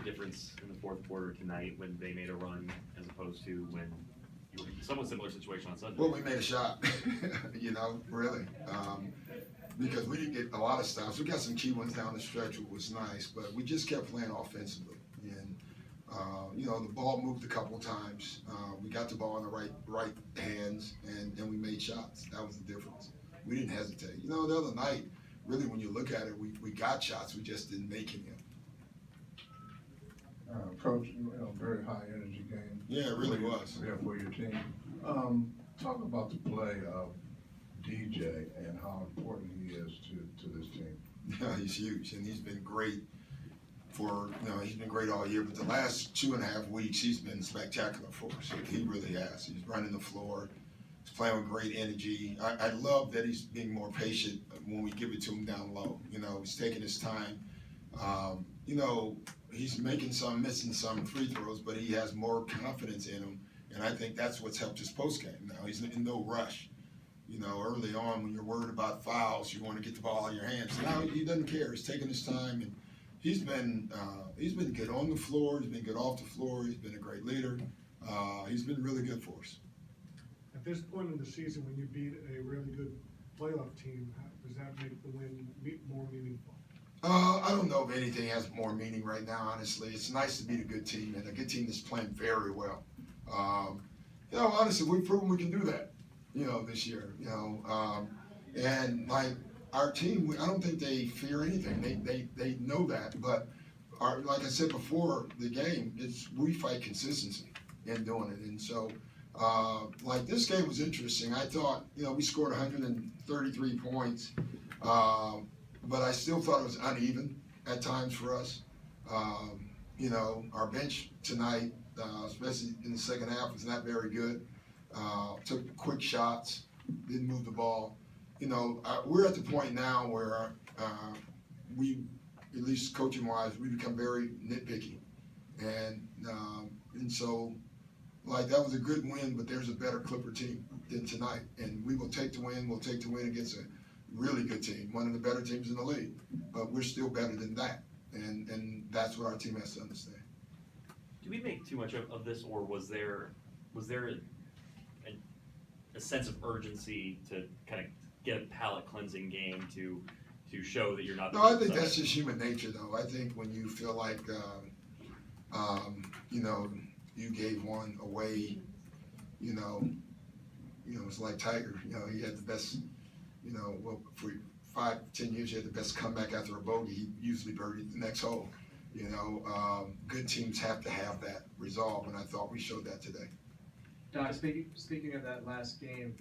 difference in the fourth quarter tonight when they made a run as opposed to when you were in a somewhat similar situation on Sunday? Well, we made a shot, really. Because we didn't get a lot of stops. We got some key ones down the stretch, which was nice, but we just kept playing offensively. And, the ball moved a couple times. We got the ball in the right hands, and we made shots. That was the difference. We didn't hesitate. The other night, really, when you look at it, we got shots. We just didn't make any of them. Coach, very high energy game. Yeah, it really was. Yeah, for your team. Talk about the play of DJ and how important he is to this team. Yeah, he's huge, and he's been great he's been great all year, but the last 2.5 weeks, he's been spectacular for us. He really has. He's running the floor. He's playing with great energy. I love that he's being more patient when we give it to him down low. He's taking his time. He's missing some free throws, but he has more confidence in him, and I think that's what's helped his postgame. Now he's in no rush. Early on when you're worried about fouls, you want to get the ball in your hands. Now he doesn't care. He's taking his time, and he's been good on the floor. He's been good off the floor. He's been a great leader. He's been really good for us. At this point in the season, when you beat a really good playoff team, does that make the win more meaningful? I don't know if anything has more meaning right now, honestly. It's nice to beat a good team, and a good team that's playing very well. Honestly, we've proven we can do that, this year, and like our team, I don't think they fear anything. They know that, but like I said before the game, we fight consistency in doing it, and so like this game was interesting. I thought, we scored 133 points, but I still thought it was uneven at times for us. Our bench tonight, especially in the second half, was not very good. Took quick shots, didn't move the ball. We're at the point now where we, at least coaching-wise, we become very nitpicky. And so, like, that was a good win, but there's a better Clipper team than tonight. And we will take the win. We'll take the win against a really good team, one of the better teams in the league. But we're still better than that. And that's what our team has to understand. Do we make too much of this, or was there a sense of urgency to kind of get a palate cleansing game to show that you're not? No, I think that's just human nature, though. I think when you feel like you gave one away, it's like Tiger. He had the best. For 5-10 years, he had the best comeback after a bogey. He usually birdied the next hole. Good teams have to have that resolve, and I thought we showed that today. Doc, speaking of that last game,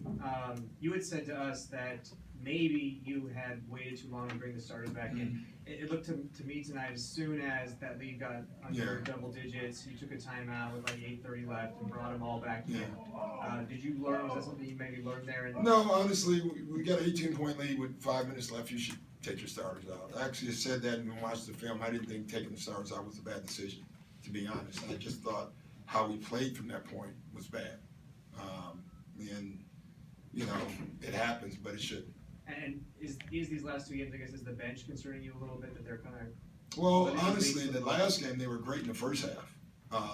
you had said to us that maybe you had waited too long to bring the starters back in. It looked to me tonight, as soon as that lead got under double digits, you took a timeout with like 8:30 left and brought them all back in. Did you learn? Was that something you maybe learned there? No, honestly, we got an 18-point lead with 5 minutes left. You should take your starters out. I actually said that and watched the film. I didn't think taking the starters out was a bad decision, to be honest. I just thought how we played from that point was bad. It happens, but it shouldn't. And is these last two games, I guess, is the bench concerning you a little bit that they're kind of? Well, honestly, the last game they were great in the first half.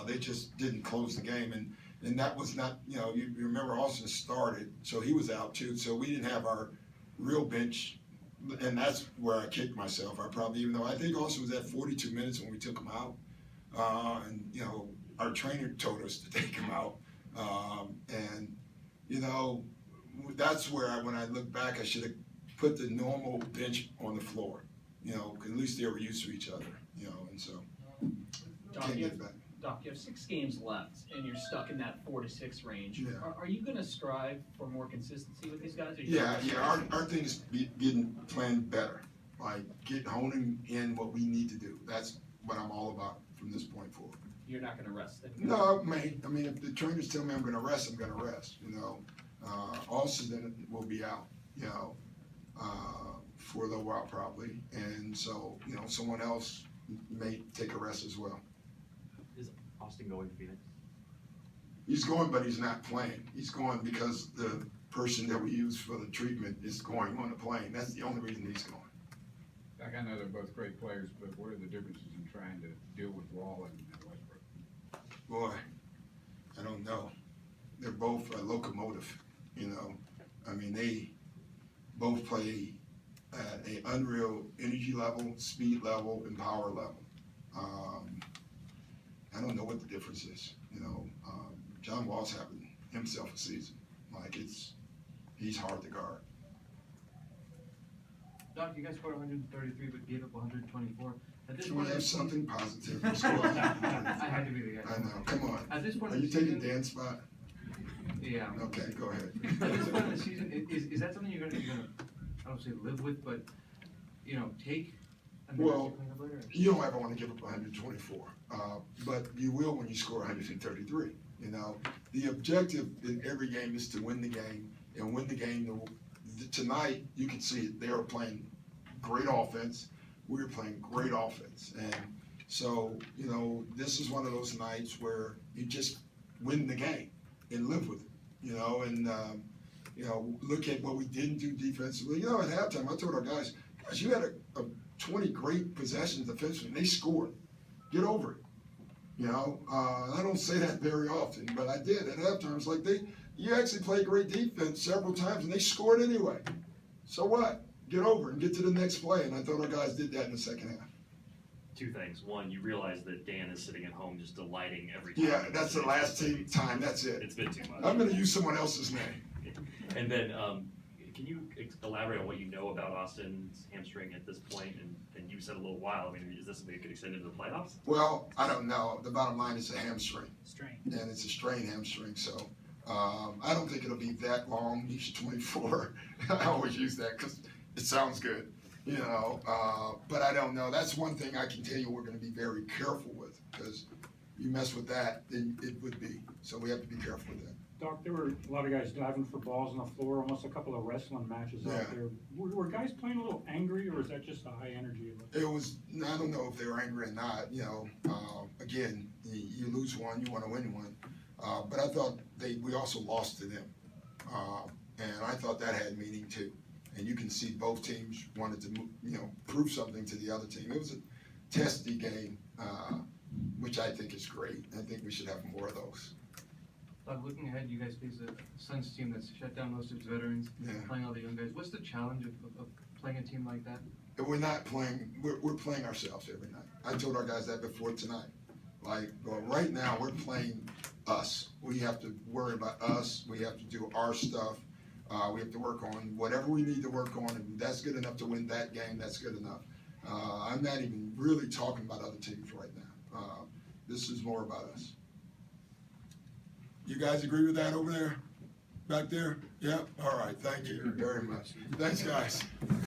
They just didn't close the game, and that was not. You remember Austin started, so he was out too. So we didn't have our real bench, and that's where I kicked myself. Even though I think Austin was at 42 minutes when we took him out, and our trainer told us to take him out, and that's where when I look back, I should have put the normal bench on the floor, because at least they were used to each other, and so can't get it back. Doc, you have 6 games left, and you're stuck in that 4 to 6 range. Yeah. Are you going to strive for more consistency with these guys? Yeah. Our thing is playing better, like honing in what we need to do. That's what I'm all about from this point forward. You're not going to rest then? No, mate. I mean, if the trainers tell me I'm going to rest, I'm going to rest. Austin will be out, for a little while probably, and so someone else may take a rest as well. Is Austin going to Phoenix? He's going, but he's not playing. He's going because the person that we use for the treatment is going on the plane. That's the only reason he's going. Like, I know they're both great players, but what are the differences in trying to deal with Wall and Westbrook? Boy, I don't know. They're both a locomotive, you know. I mean, they both play at an unreal energy level, speed level, and power level. I don't know what the difference is, you know. John Wall's having himself a season. Like, he's hard to guard. Doc, you guys scored 133 but gave up 124. At this Can we point, have something positive? Let's go on. I had to be the guy. I know, come on. At this point Are in you the taking season, Dan's spot? yeah. Okay, go ahead. At this point in the season, is that something you're gonna I don't say live with, but take? And then Well, have to clean up later? You don't ever want to give up 124, but you will when you score 133. You know, the objective in every game is to win the game, and win the game. Tonight, you can see it. They were playing great offense. We were playing great offense, and so you know, this is one of those nights where you just win the game and live with it. You know, and look at what we didn't do defensively. You know, at halftime, I told our guys, you had a 20 great possessions defensively, and they scored. Get over it. You know, I don't say that very often, but I did at halftime. It's like you actually played great defense several times, and they scored anyway. So what? Get over it and get to the next play. And I thought our guys did that in the second half. Two things. One, you realize that Dan is sitting at home just delighting every time. Yeah, that's the last time. That's it. It's been too much. I'm going to use someone else's name. And then, can you elaborate on what you know about Austin's hamstring at this point? And you said a little while. I mean, is this something that could extend into the playoffs? Well, I don't know. The bottom line is a hamstring, Strain. and it's a strained hamstring. So I don't think it'll be that long. He's 24. I always use that because it sounds good, you know. But I don't know. That's one thing I can tell you we're going to be very careful with, because you mess with that, then it would be. So we have to be careful with that. Doc, there were a lot of guys diving for balls on the floor, almost a couple of wrestling matches Yeah. out there. Were guys playing a little angry, or is that just the high energy of it? It was, I don't know if they were angry or not, you know. Again, you lose one, you want to win one. But I thought we also lost to them. And I thought that had meaning too. And you can see both teams wanted to, prove something to the other team. It was a testy game, which I think is great. I think we should have more of those. Doc, looking ahead, you guys face a Suns team that's shut down most of its veterans, Yeah. playing all the young guys. What's the challenge of playing a team like that? And we're not playing, we're playing ourselves every night. I told our guys that before tonight. Like, well, right now, we're playing us. We have to worry about us. We have to do our stuff. We have to work on whatever we need to work on. And that's good enough to win that game, that's good enough. I'm not even really talking about other teams right now. This is more about us. You guys agree with that over there? Back there? Yeah? All right, thank you very much. Thanks, guys.